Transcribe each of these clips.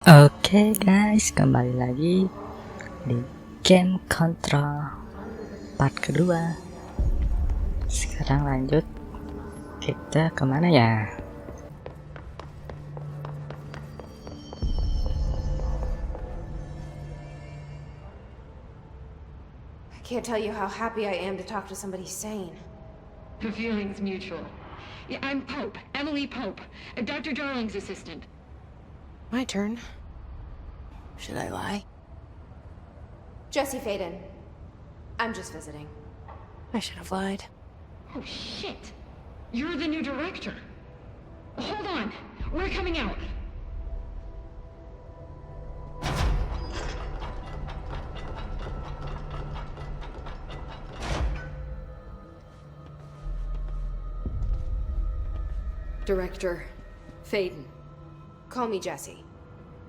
Oke guys, kembali lagi di game control part kedua. Sekarang lanjut, kita kemana ya? I can't tell you how happy I am to talk to somebody sane. The feeling's mutual. Yeah, I'm Pope, Emily Pope, Dr. Darling's assistant. My turn. Should I lie? Jesse Faden. I'm just visiting. I should have lied. Oh, shit. You're the new director. Hold on. We're coming out. Director Faden. Call me Jesse.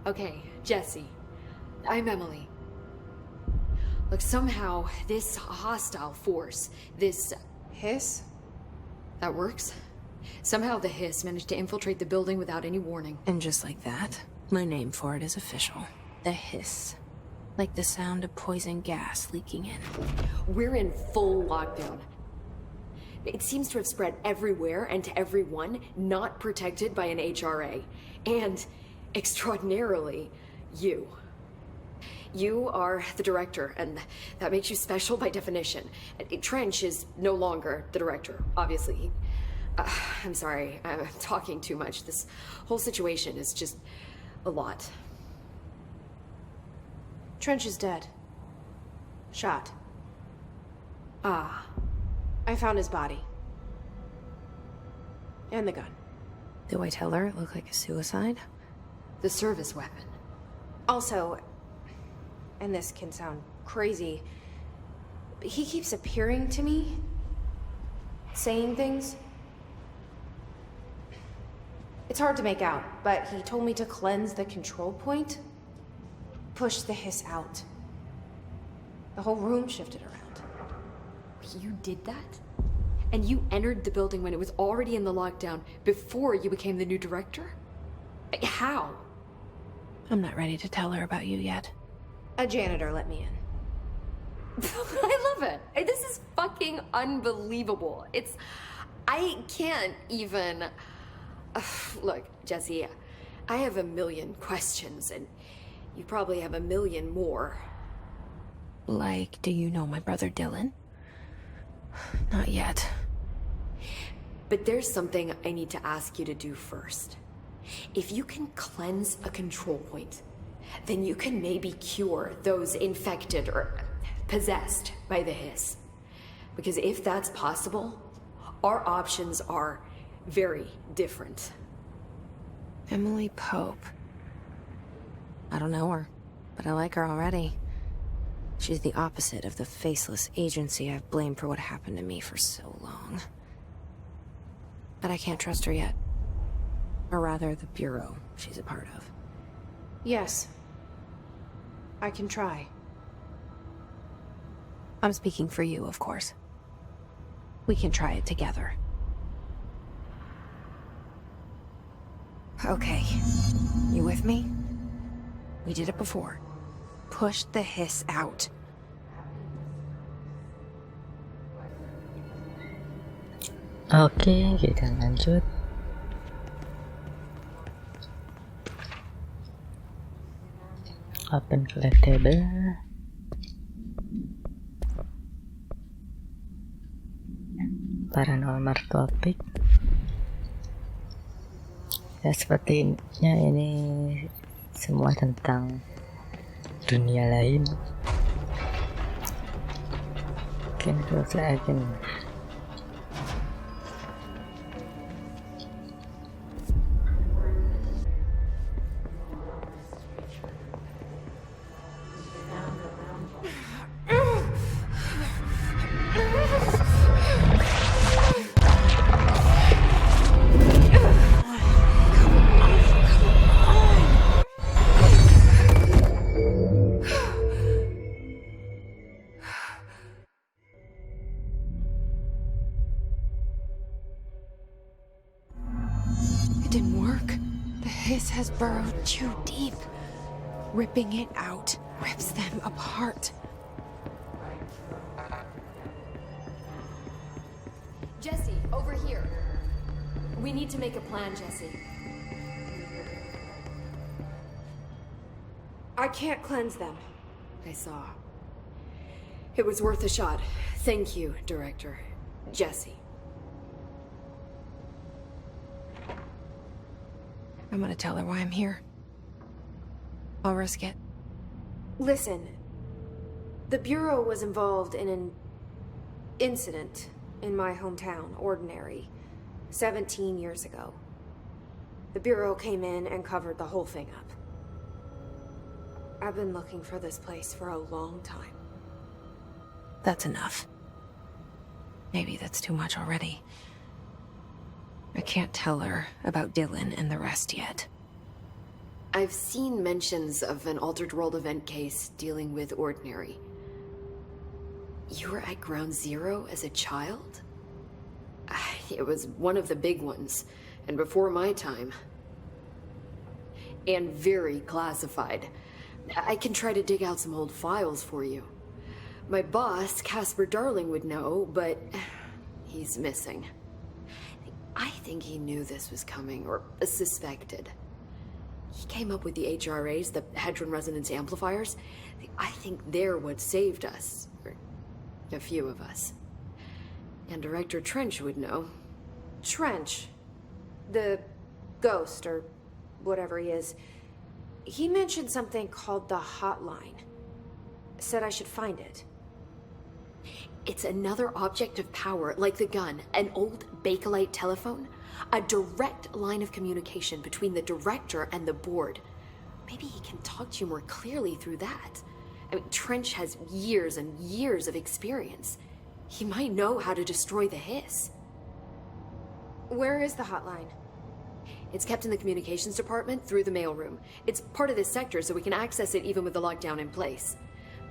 Okay, Jesse. I'm Emily. Look, somehow this hostile force, this Hiss? that works. Somehow the hiss managed to infiltrate the building without any warning. And just like that, my name for it is official. The hiss. Like the sound of poison gas leaking in. We're in full lockdown. It seems to have spread everywhere and to everyone not protected by an HRA. And, extraordinarily, you. You are the director, and that makes you special by definition. Trench is no longer the director, obviously. I'm sorry, I'm talking too much. This whole situation is just a lot. Trench is dead. Shot. Ah. I found his body. And the gun. Do I tell her it looked like a suicide? The service weapon. Also, and this can sound crazy, but he keeps appearing to me, saying things. It's hard to make out, but he told me to cleanse the control point, push the hiss out. The whole room shifted around. You did that? And you entered the building when it was already in the lockdown before you became the new director? How? I'm not ready to tell her about you yet. A janitor let me in. I love it. This is fucking unbelievable. I can't even... Look, Jesse, I have a million questions, and you probably have a million more. Like, do you know my brother Dylan? Not yet. But there's something I need to ask you to do first. If you can cleanse a control point, then you can maybe cure those infected or possessed by the hiss. Because if that's possible, our options are very different. Emily Pope. I don't know her, but I like her already. She's the opposite of the faceless agency I've blamed for what happened to me for so long. But I can't trust her yet. Or rather, the bureau she's a part of. Yes. I can try. I'm speaking for you, of course. We can try it together. Okay. You with me? We did it before. Push the hiss out. Oke, kita lanjut. Open collectible. Paranormal topic. Ya, sepertinya ini semua tentang dunia lain. Mungkin saya akan It didn't work. The hiss has burrowed too deep. Ripping it out rips them apart. Jesse, over here. We need to make a plan, Jesse. I can't cleanse them. I saw. It was worth a shot. Thank you, Director. Jesse. I'm gonna tell her why I'm here. I'll risk it. Listen, the Bureau was involved in an incident in my hometown, Ordinary, 17 years ago. The Bureau came in and covered the whole thing up. I've been looking for this place for a long time. That's enough. Maybe that's too much already. I can't tell her about Dylan and the rest yet. I've seen mentions of an Altered World event case dealing with Ordinary. You were at Ground Zero as a child? It was one of the big ones, and before my time. And very classified. I can try to dig out some old files for you. My boss, Casper Darling, would know, but he's missing. I think he knew this was coming, or suspected. He came up with the HRAs, the Hadron Resonance Amplifiers. I think they're what saved us. Or a few of us. And Director Trench would know. Trench, the ghost, or whatever he is, he mentioned something called the Hotline. Said I should find it. It's another object of power, like the gun, an old Bakelite telephone. A direct line of communication between the director and the board. Maybe he can talk to you more clearly through that. I mean, Trench has years and years of experience. He might know how to destroy the hiss. Where is the hotline? It's kept in the communications department through the mailroom. It's part of this sector, so we can access it even with the lockdown in place.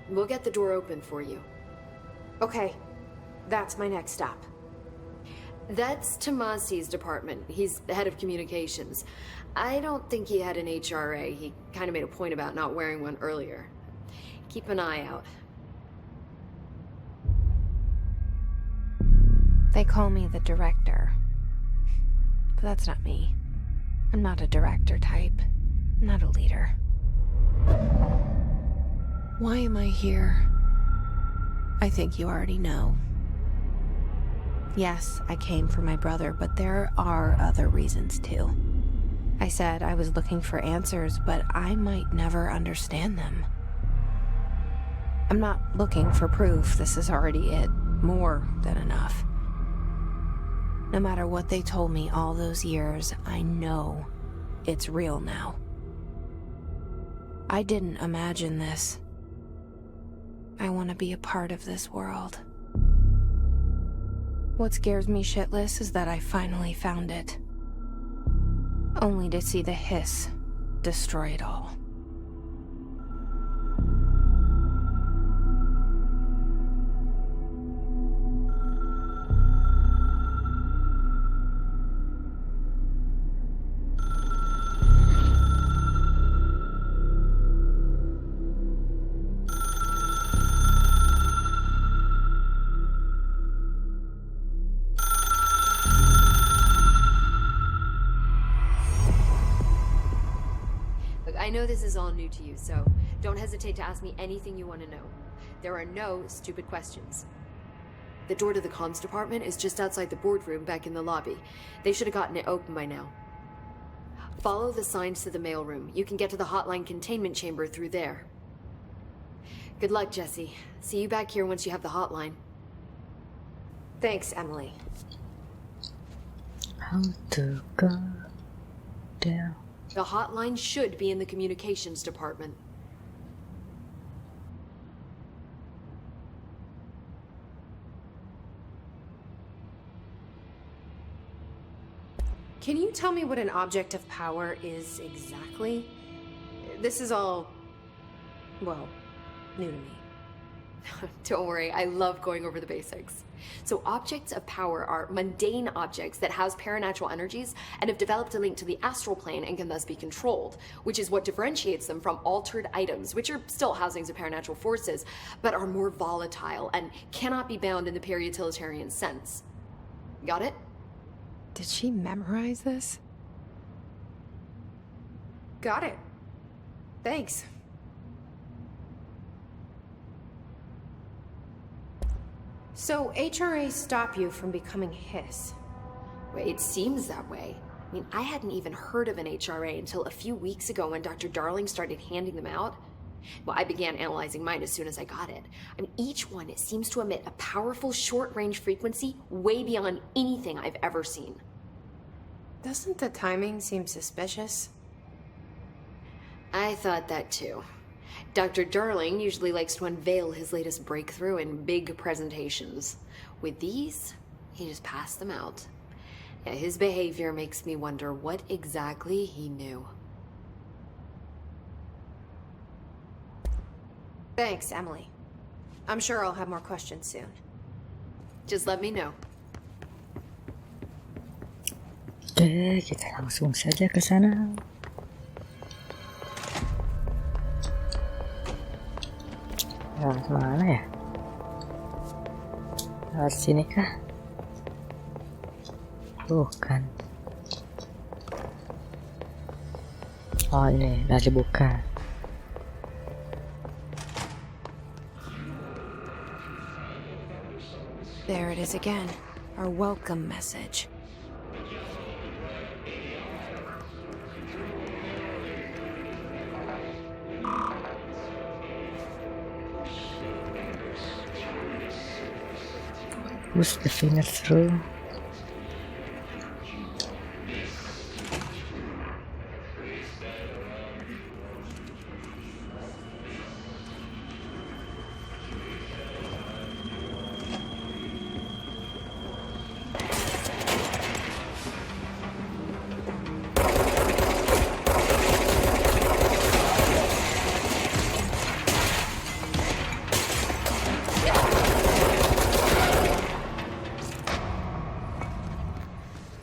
We'll get the door open for you. Okay, that's my next stop. That's Tomasi's department. He's the head of communications. I don't think he had an HRA. He kind of made a point about not wearing one earlier. Keep an eye out. They call me the director. But that's not me. I'm not a director type. I'm not a leader. Why am I here? I think you already know. Yes, I came for my brother, but there are other reasons too. I said I was looking for answers, but I might never understand them. I'm not looking for proof. This is already it. More than enough. No matter what they told me all those years, I know it's real now. I didn't imagine this. I want to be a part of this world. What scares me shitless is that I finally found it. Only to see the hiss destroy it all. I know this is all new to you, so don't hesitate to ask me anything you want to know. There are no stupid questions. The door to the comms department is just outside the boardroom back in the lobby. They should have gotten it open by now. Follow the signs to the mailroom. You can get to the hotline containment chamber through there. Good luck, Jesse. See you back here once you have the hotline. Thanks, Emily. How to go there? The hotline should be in the communications department. Can you tell me what an object of power is exactly? This is all, well, new to me. Don't worry, I love going over the basics. So objects of power are mundane objects that house paranatural energies and have developed a link to the astral plane and can thus be controlled, which is what differentiates them from altered items, which are still housings of paranatural forces, but are more volatile and cannot be bound in the pure utilitarian sense. Got it? Did she memorize this? Got it. Thanks. So HRAs stop you from becoming Hiss. Well, it seems that way. I mean, I hadn't even heard of an HRA until a few weeks ago when Dr. Darling started handing them out. Well, I began analyzing mine as soon as I got it. I mean, each one seems to emit a powerful short-range frequency way beyond anything I've ever seen. Doesn't the timing seem suspicious? I thought that too. Dr. Darling usually likes to unveil his latest breakthrough in big presentations. With these, he just passed them out. Yeah, his behavior makes me wonder what exactly he knew. Thanks, Emily. I'm sure I'll have more questions soon. Just let me know. Oke, kita langsung saja ke sana. Lewat mana ya? Lewat sini kah? Bukan. Oh, ini udah dibuka. There it is again. Our welcome message. Push the finger through.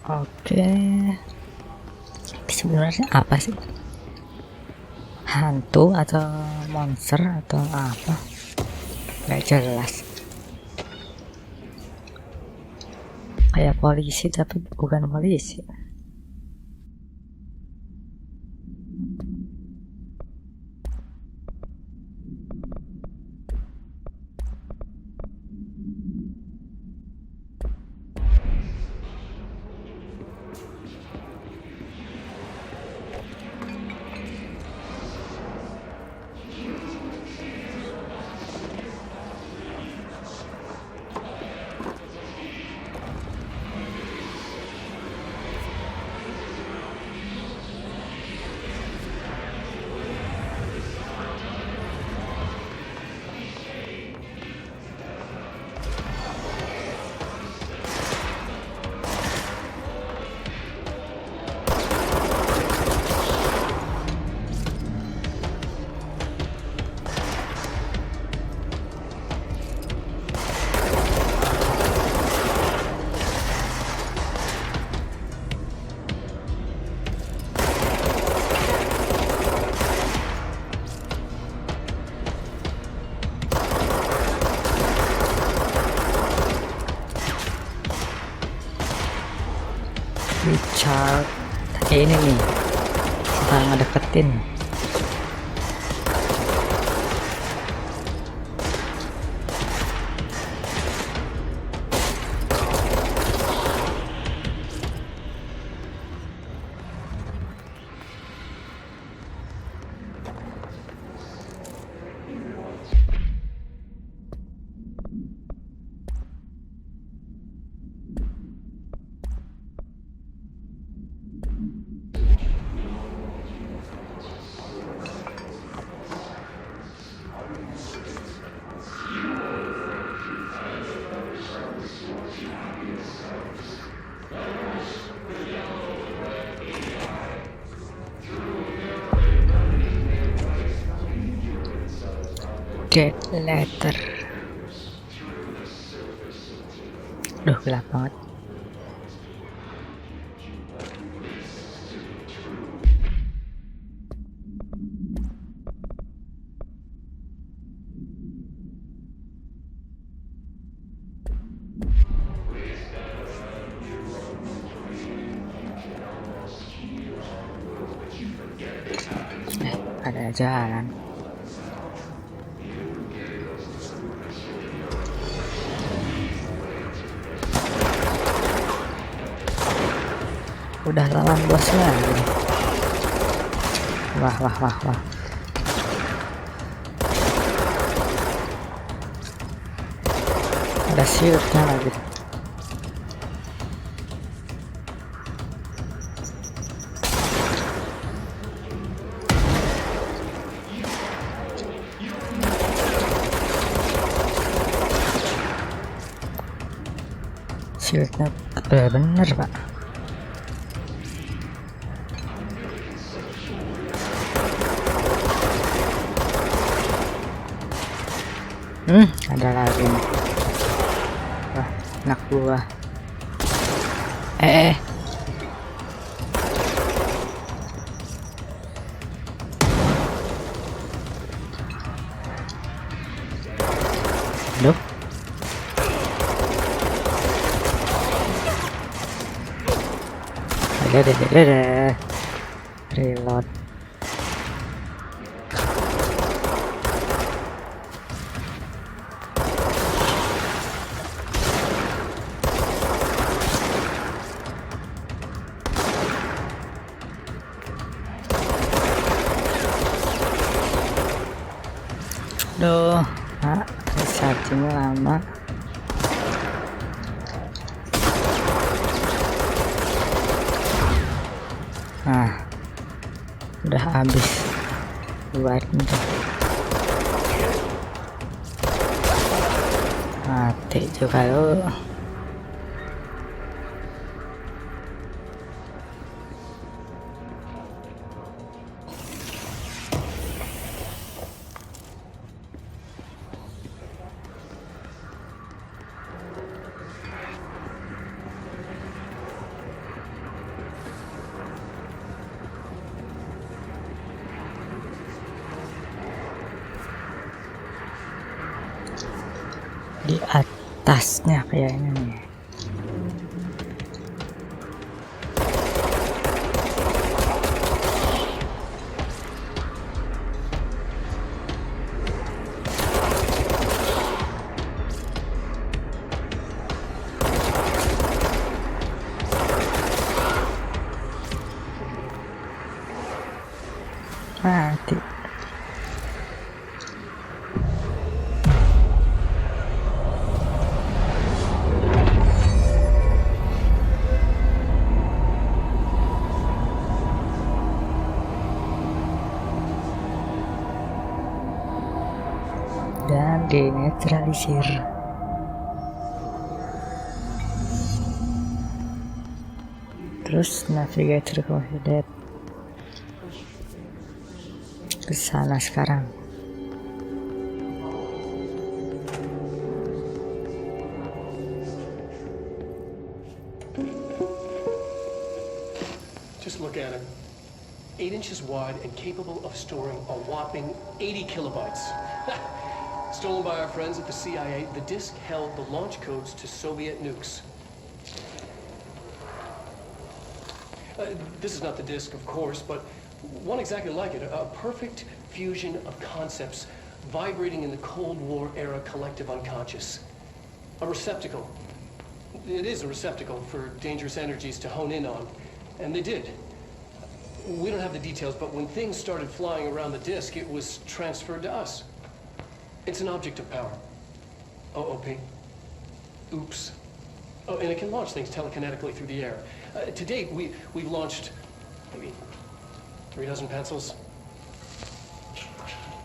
Oke, sebenarnya apa sih? Hantu atau monster atau apa? Gak jelas. Kayak polisi tapi bukan polisi. Richard, ini nih, kita ngedeketin. Dead letter. Duh, gelap banget. Ada jalan. Udah lawan bos lagi. Wah. Ada shieldnya lagi. Shieldnya bener pak. Ada lagi nih. Wah, anak buah. Duh. Ada. Reload. Duh, chargingnya lama. Udah habis buatnya. Mati juga lu. Di atasnya kayaknya nih. Mati. Dan dinetralisir. Terus navigator coordinate ke sana sekarang. Just look at it. 8 inches wide and capable of storing a whopping 80 kilobytes. Stolen by our friends at the CIA, the disk held the launch codes to Soviet nukes. This is not the disk, of course, but one exactly like it. A perfect fusion of concepts vibrating in the Cold War era collective unconscious. A receptacle. It is a receptacle for dangerous energies to hone in on. And they did. We don't have the details, but when things started flying around the disk, it was transferred to us. It's an object of power. OOP. Oops. Oh, and it can launch things telekinetically through the air. To date, we've launched maybe 3 dozen pencils.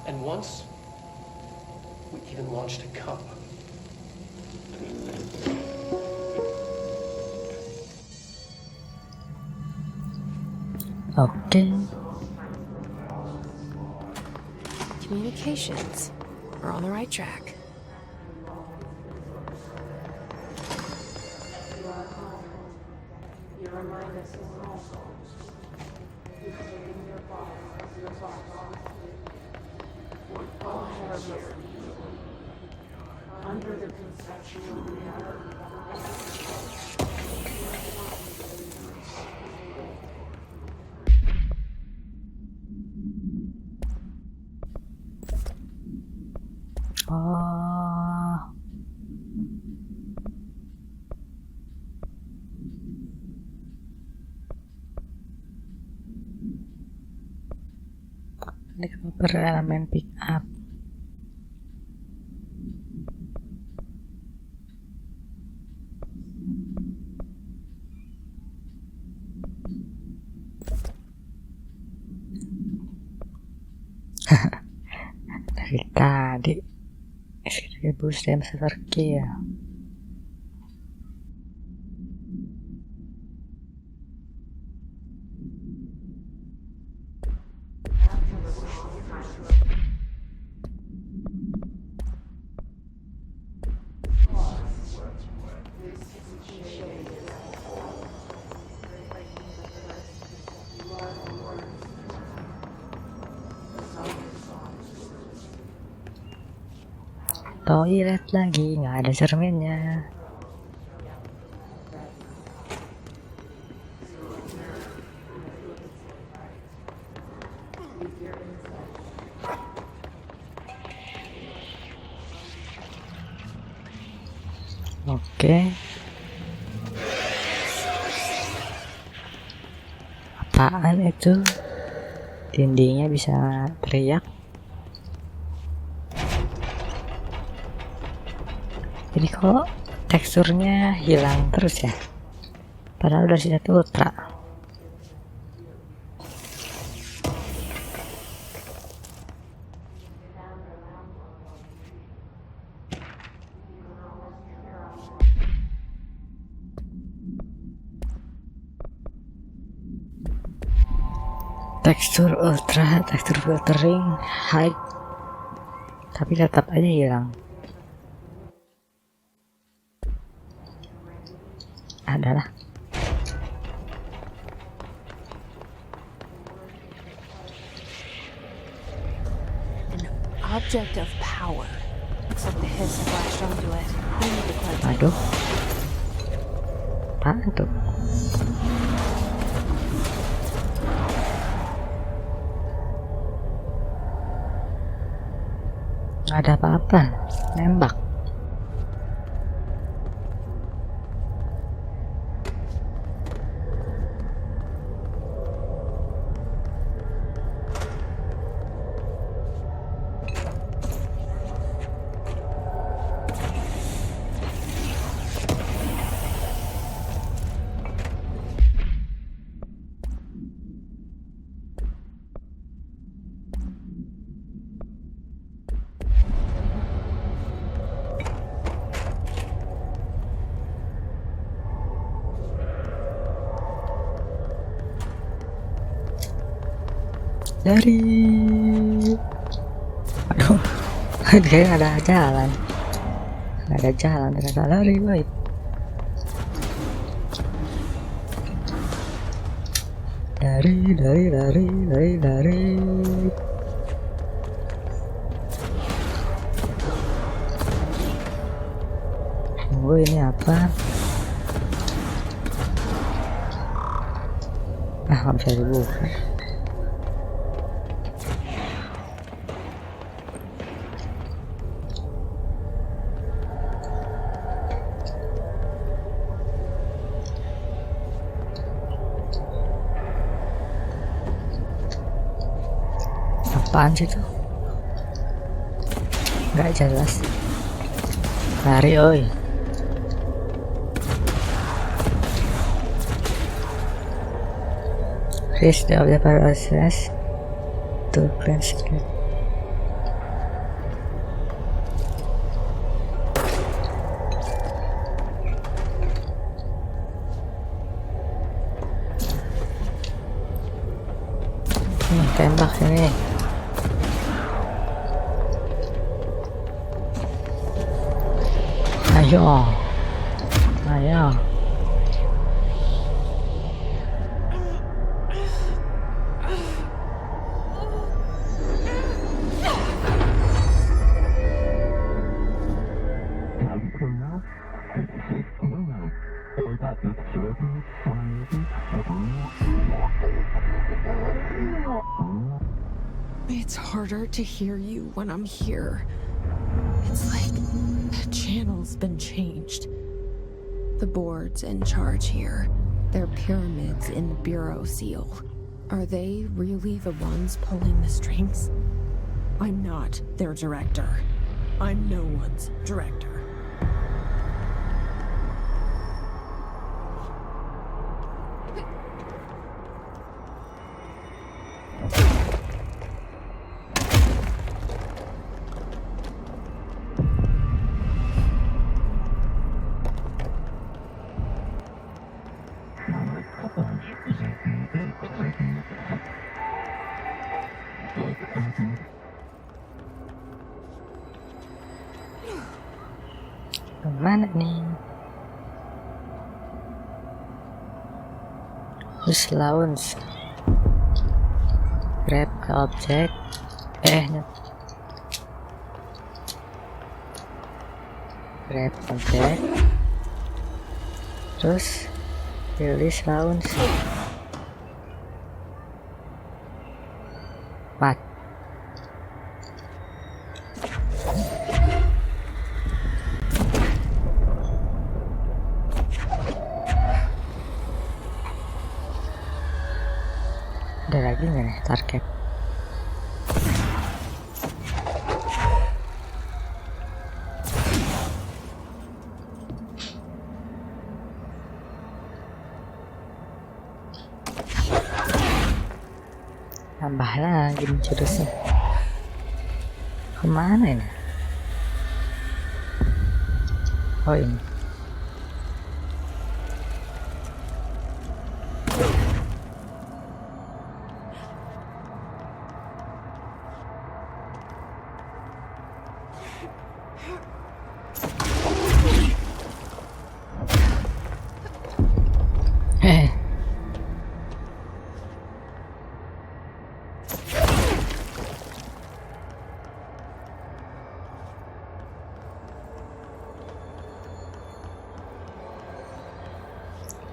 And once, we even launched a cup. Okay. Communications. We're on the right track. Oh, ini berelemen pick up. Dari tadi bus dan seperti ya. Toilet lagi, nggak ada cerminnya. Oke. Apaan itu? Dindingnya bisa teriak. Jadi kok teksturnya hilang terus ya? Padahal udah sini ultra. Tekstur ultra, tekstur filtering, high, tapi tetap aja hilang. Adalah An object of power. Looks like the hiss flashed onto it. We need to cleanse it. aduh, apaan tuh? Nggak ada apa-apa, nembak. Dari aduh kayak ada jalan, ternyata lari boy. Dari tunggu, ini apa? Nggak bisa dibuka. Apaan sih tuh? Nggak jelas. Lari oi. Risk of the process to cleanse it. Tembak sini. Ayo. harder to hear you when I'm here. It's like the channel's been changed. The board's in charge here. They're pyramids in the Bureau seal. Are they really the ones pulling the strings? I'm not their director. I'm no one's director. Kemana nih? Use lounge. Grab ke objek. Grab objek. Terus release lounge. Mat. Ada lagi nggak nih target? Tambah lagi nih jurusnya. Kemana ini? Oh ini.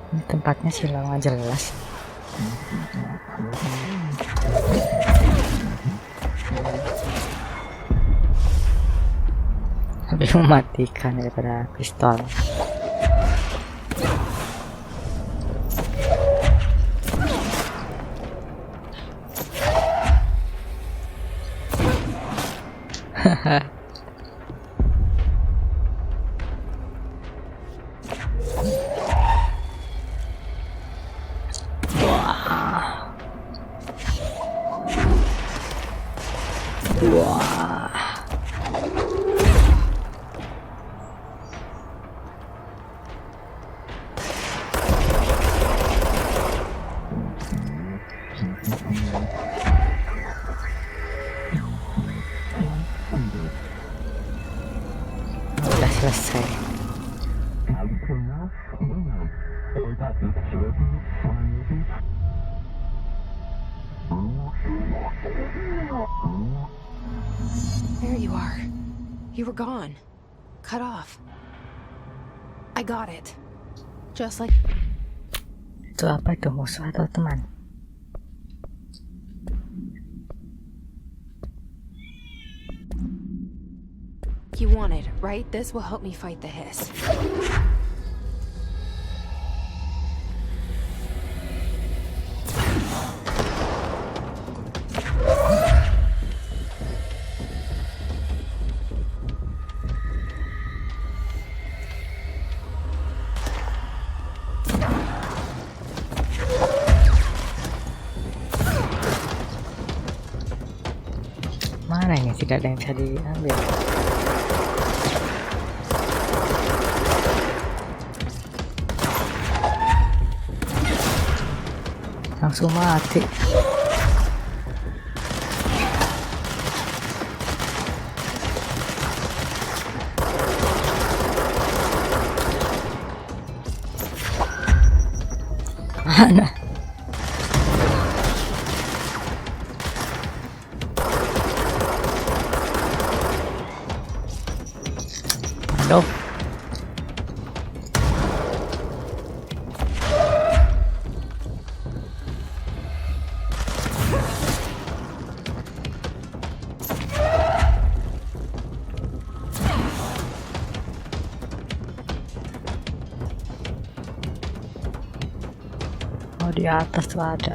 Ini tempatnya silau nggak jelas. Lebih mematikan daripada pistol. Udah selesai. There you are. You were gone. Cut off. I got it. Just like... Itu apa itu, musuh atau teman? You want it, right? This will help me fight the hiss. Mana ini? Tidak ada yang bisa diambil. Langsung mati. Mana? Aduh. di atas tuh ada.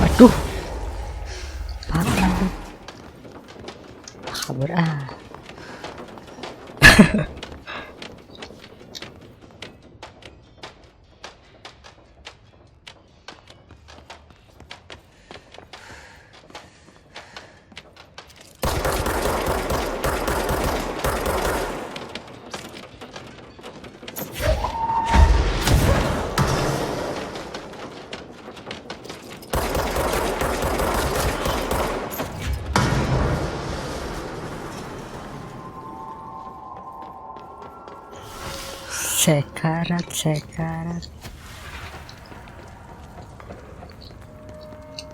Aduh, parah tuh. Kabur ah. Sekarat.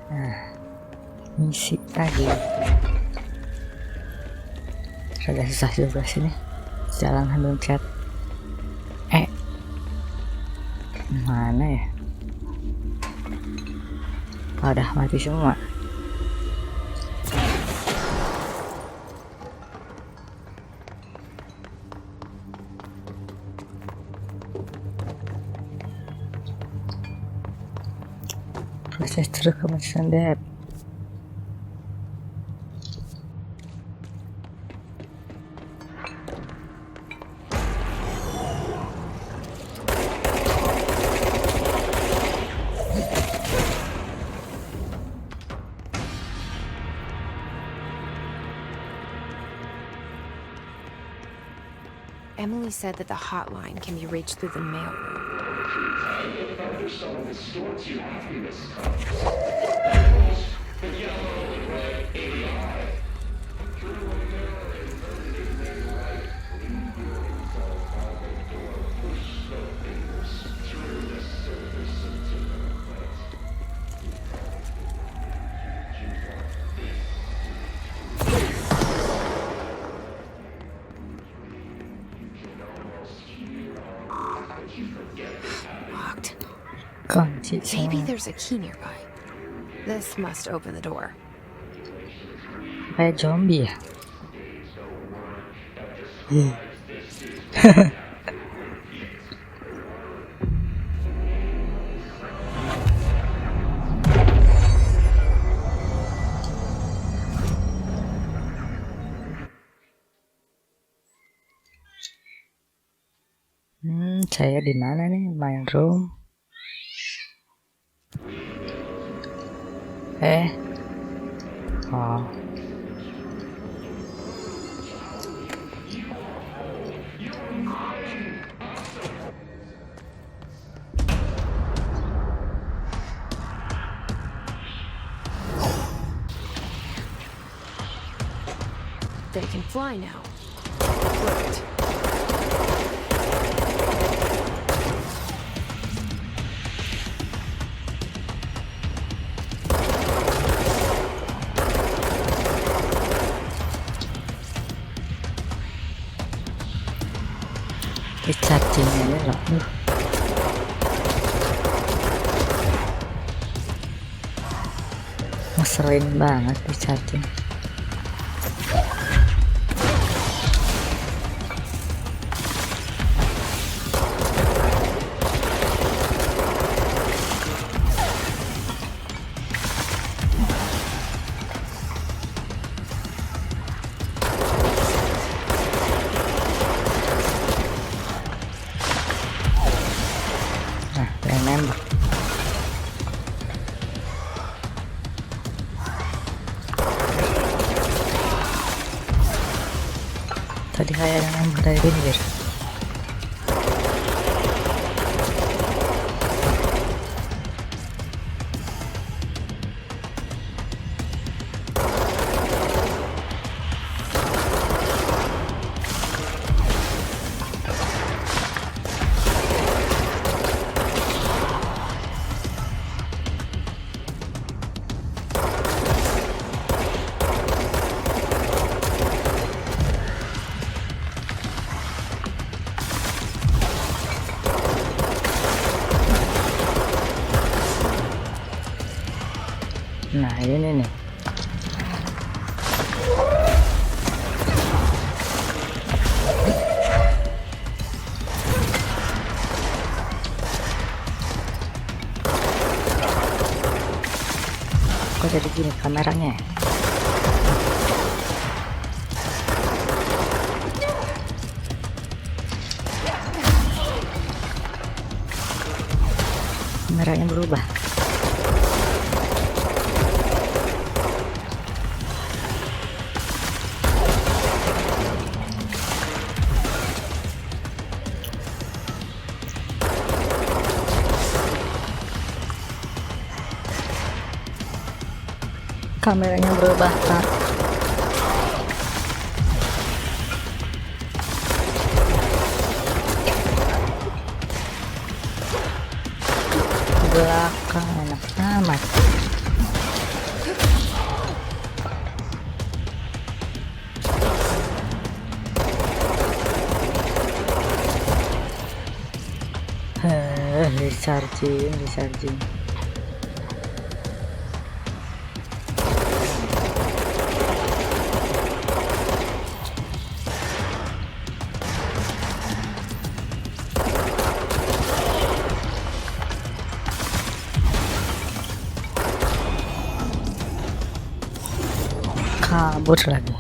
Nah, misi lagi. Agak susah juga sini. Jalan handle chat. Mana ya? Oh, udah mati semua. Proses terus dep. Emily said that the hotline can be reached through the mailroom. Locked. Kunci Maybe semua. there's a key nearby. This must open the door. Kayak zombie ya. Saya di mana nih? Main room. Oh. They can fly now. Great. Chargingnya ini loh. Ngeselin banget di charging. Nah, yang nembak. Tadi kayak yang nembak dari pinggir. Nah ini nih. Kok jadi gini kameranya? Kameranya berubah. Kameranya berubah, Kak. Belakang enak amat. Recharging. Kabur lagi.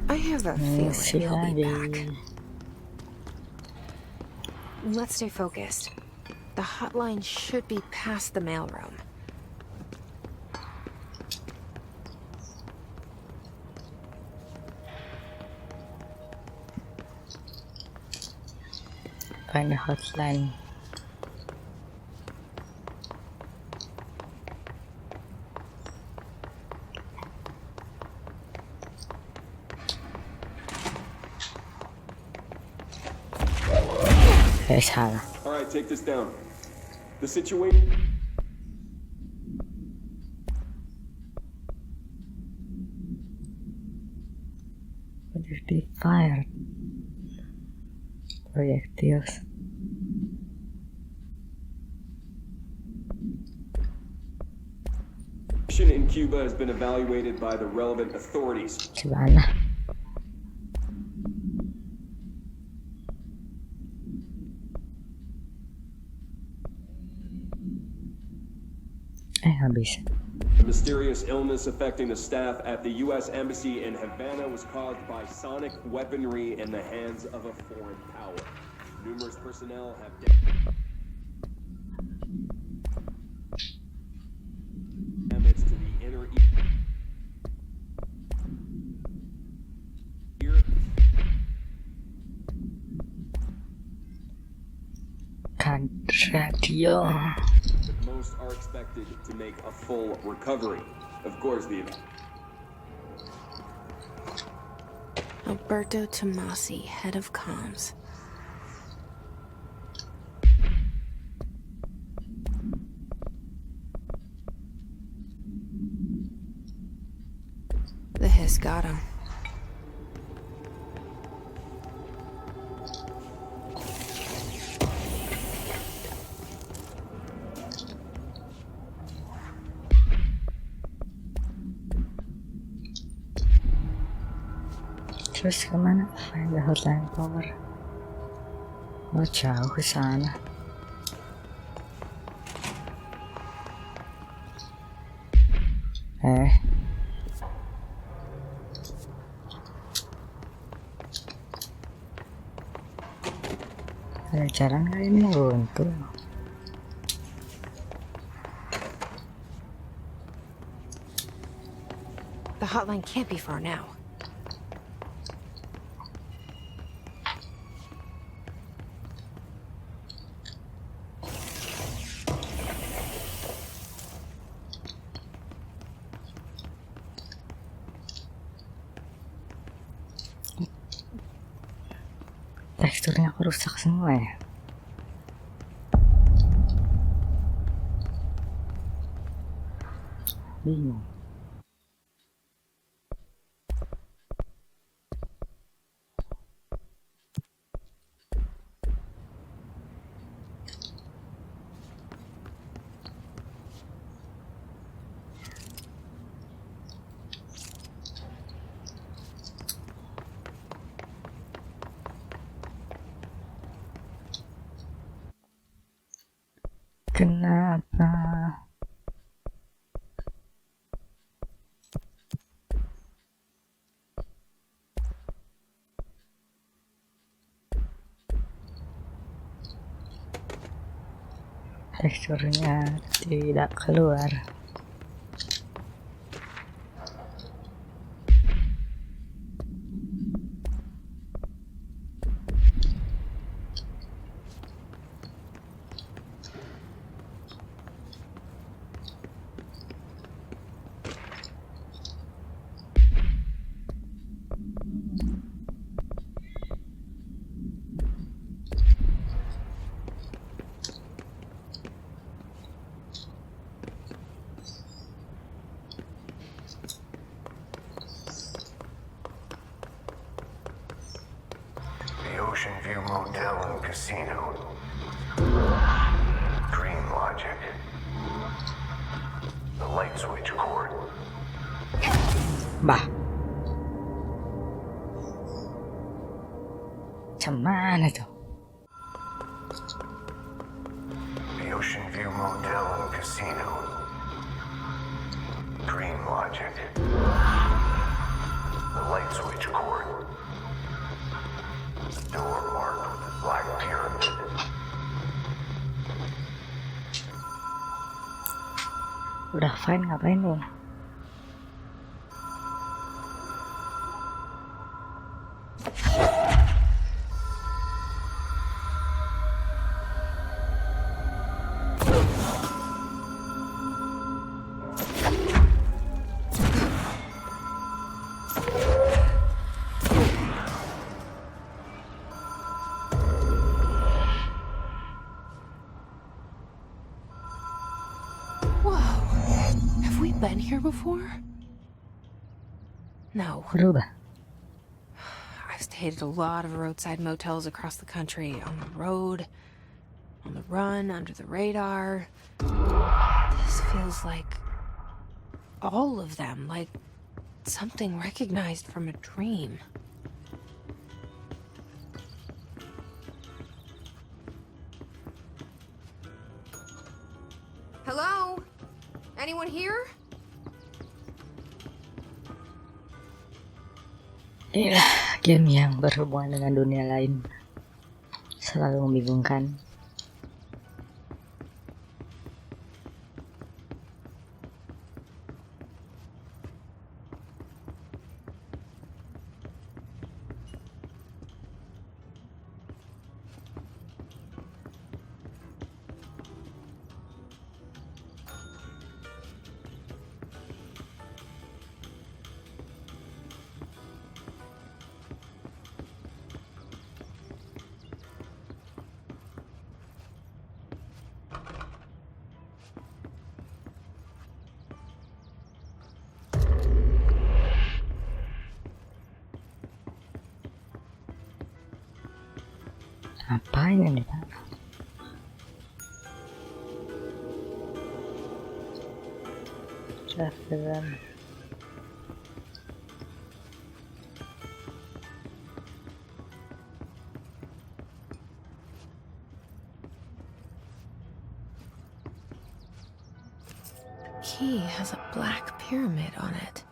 I have a feeling Misi he'll be lagi. back. Let's stay focused. The hotline should be past the mailroom. Find the hotline. Salah. All right, take this down. The situation. Fired. Projectiles. In Cuba has been evaluated by the relevant authorities. Gimana? Nggak bisa. The mysterious illness affecting the staff at the U.S. Embassy in Havana was caused by sonic weaponry in the hands of a foreign power. Numerous personnel have damage to the inner ear. Radio. Most are expected to make a full recovery. Of course, the Alberto Tomasi, head of comms. The hiss got him. Terus kemana? Find the hotline power. Oh, jauh ke sana. Ada jalan nggak ini buntu? The hotline can't be far now. Teksturnya aku rusak semua ya. Bingung. Kenapa? Teksturnya tidak keluar. The Ocean View Motel and Casino. Dream logic. The light switch cord. Bah. Macam mana tuh? The Ocean View Motel and Casino. Dream logic. The light switch cord. Door marked with a black pyramid. Udah fine, ngapain nih? Been here before? No. Berubah. I've stayed at a lot of roadside motels across the country, on the road, on the run, under the radar. This feels like all of them, like something recognized from a dream. Hello? Anyone here? Inilah game yang berhubungan dengan dunia lain. Selalu membingungkan. Ngapain ini, Pak? Film. The key has a black pyramid on it.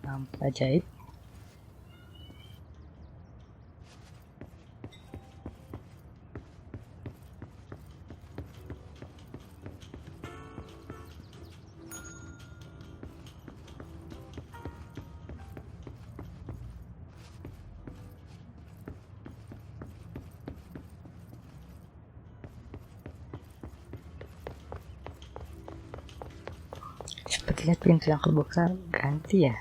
Lampu ajaib. Sepertinya pintu yang kebuka ganti ya.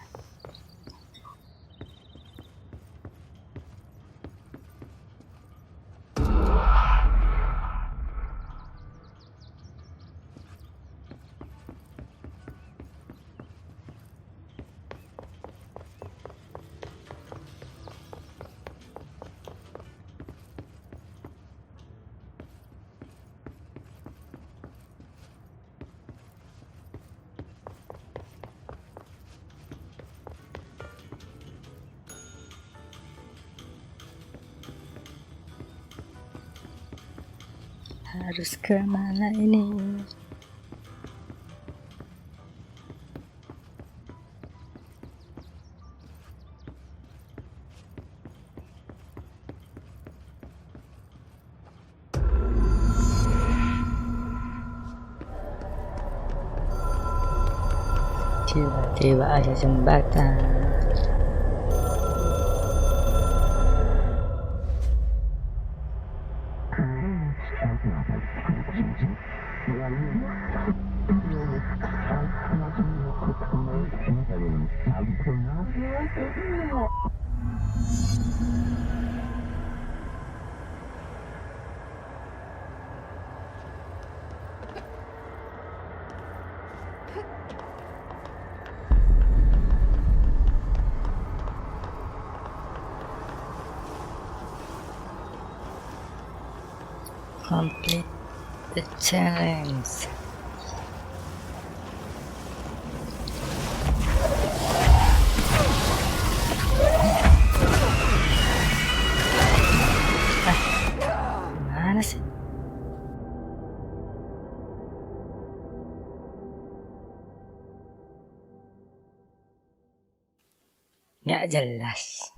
Harus kemana ini? Tiba-tiba ada jembatan. Complete the challenge. Mana sih? Nggak jelas.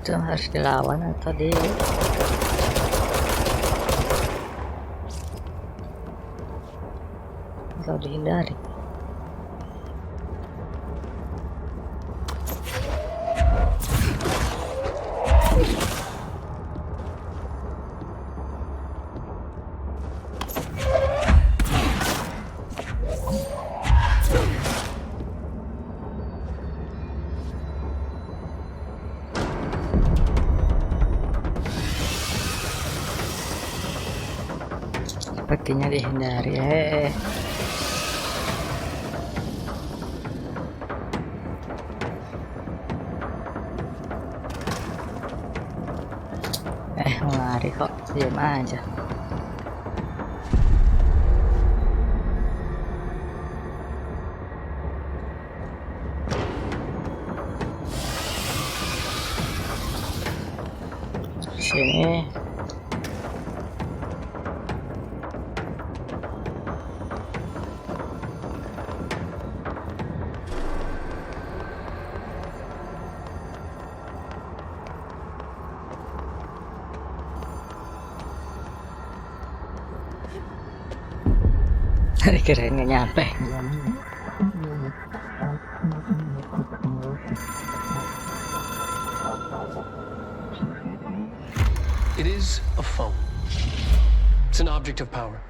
Itu harus dilawan atau di atau dihindari. Sepertinya dihindari. Lari kok, diam aja. Sini. Kirain nggak nyampe. It is a phone. It's an object of power.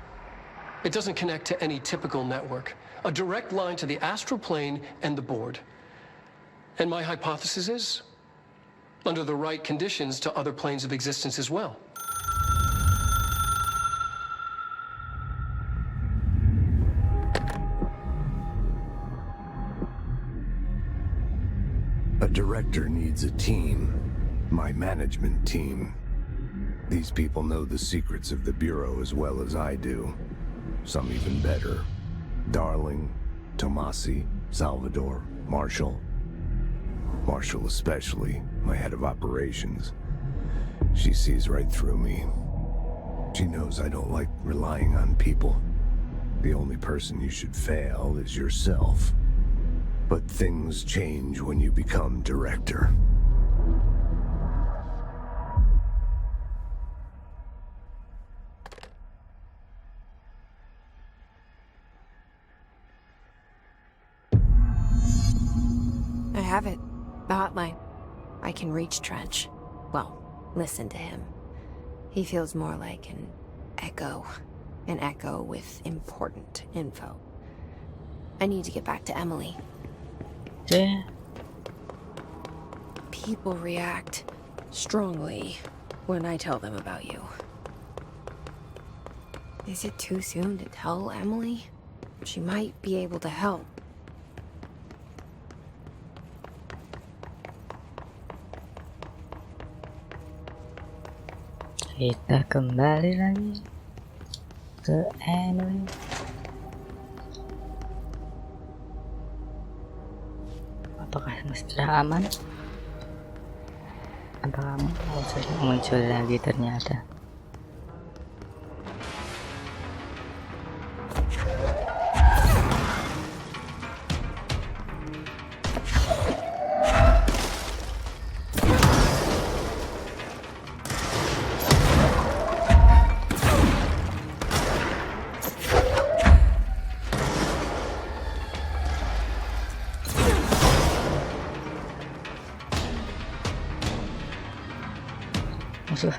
It doesn't connect to any typical network. A direct line to the astral plane and the board. And my hypothesis is, under the right conditions, to other planes of existence as well. A director needs a team. My management team. These people know the secrets of the Bureau as well as I do. Some even better. Darling, Tomasi, Salvador, Marshall. Marshall especially, my head of operations. She sees right through me. She knows I don't like relying on people. The only person you should fail is yourself. But things change when you become director. I have it. The hotline. I can reach Trench. Well, listen to him. He feels more like an echo. An echo with important info. I need to get back to Emily. Yeah. People react strongly when I tell them about you. Is it too soon to tell Emily? She might be able to help. Kita kembali lagi ke Emily. Apakah sudah aman? Apa kamu sudah muncul lagi ternyata?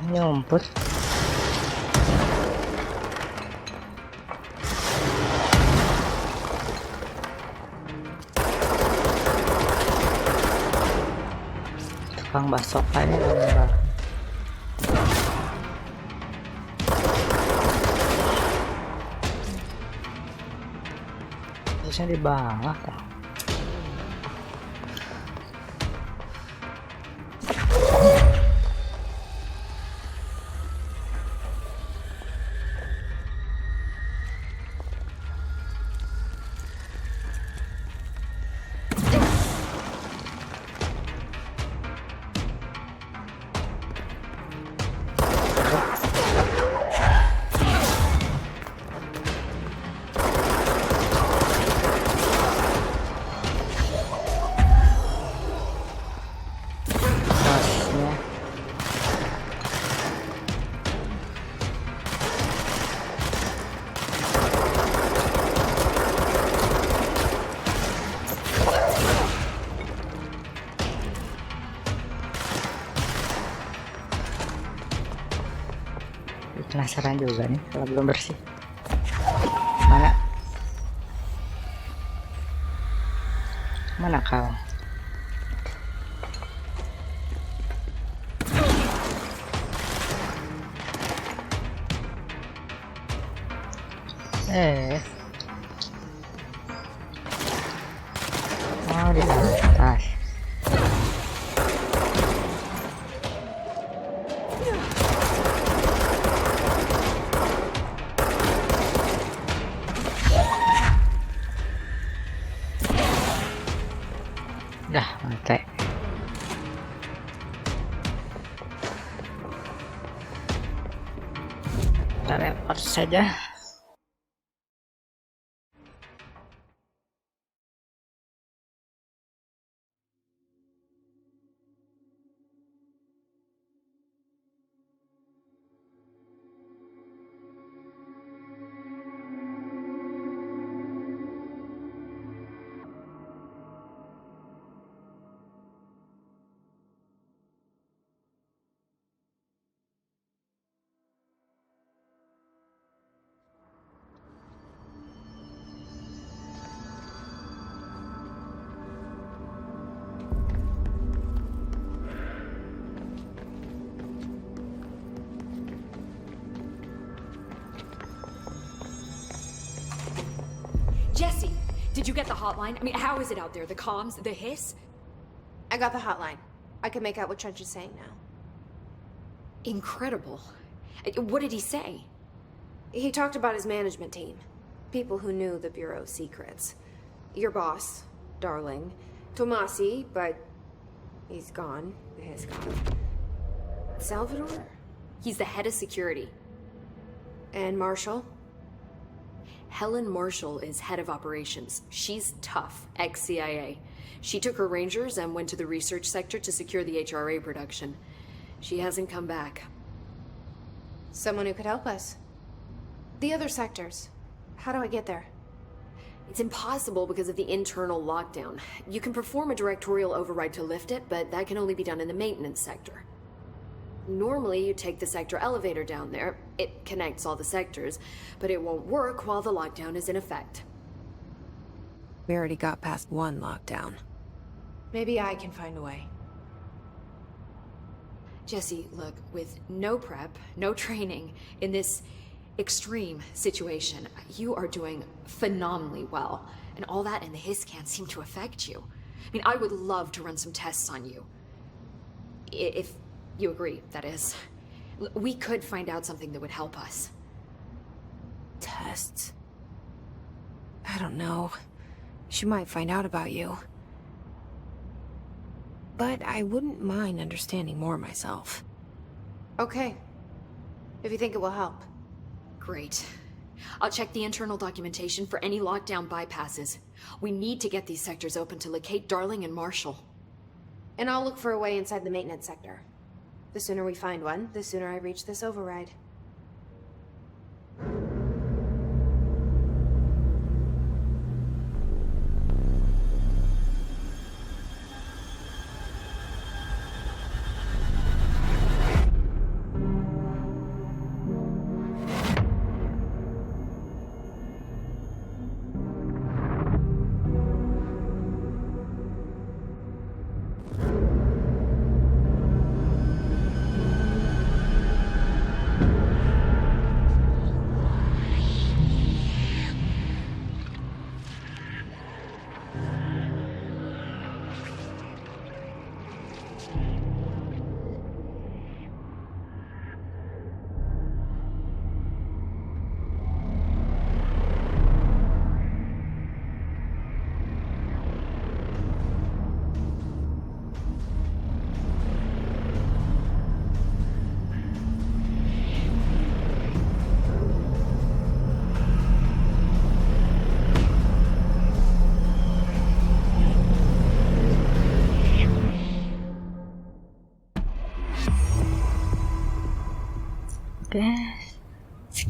Nyumput. Tukang bakso kayaknya enggak. Harusnya di bawah kan. Tasnya. Penasaran juga nih kalau belum bersih. Mana? Mana kau? Oh, di atas. Dah mati. Kita repot saja. Jesse, did you get the hotline? I mean, how is it out there? The comms, the hiss? I got the hotline. I can make out what Trench is saying now. Incredible. What did he say? He talked about his management team. People who knew the Bureau's secrets. Your boss, Darling. Tomasi, but he's gone. He's gone. Salvador? He's the head of security. And Marshall? Helen Marshall is head of operations. She's tough, ex-CIA. She took her Rangers and went to the research sector to secure the HRA production. She hasn't come back. Someone who could help us. The other sectors. How do I get there? It's impossible because of the internal lockdown. You can perform a directorial override to lift it, but that can only be done in the maintenance sector. Normally, you take the sector elevator down there. It connects all the sectors, but it won't work while the lockdown is in effect. We already got past one lockdown. Maybe I can find a way. Jesse, look, with no prep, no training, in this extreme situation, you are doing phenomenally well. And all that and the hiss can't seem to affect you. I mean, I would love to run some tests on you. If you agree, that is. We could find out something that would help us. Tests? I don't know. She might find out about you. But I wouldn't mind understanding more myself. Okay. If you think it will help. Great. I'll check the internal documentation for any lockdown bypasses. We need to get these sectors open to locate Darling and Marshall. And I'll look for a way inside the maintenance sector. The sooner we find one, the sooner I reach this override.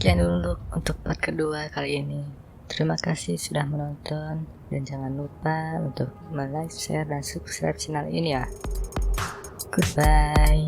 sekian dulu untuk part kedua kali ini. Terima kasih sudah menonton, dan jangan lupa untuk like, share, dan subscribe channel ini ya. Goodbye.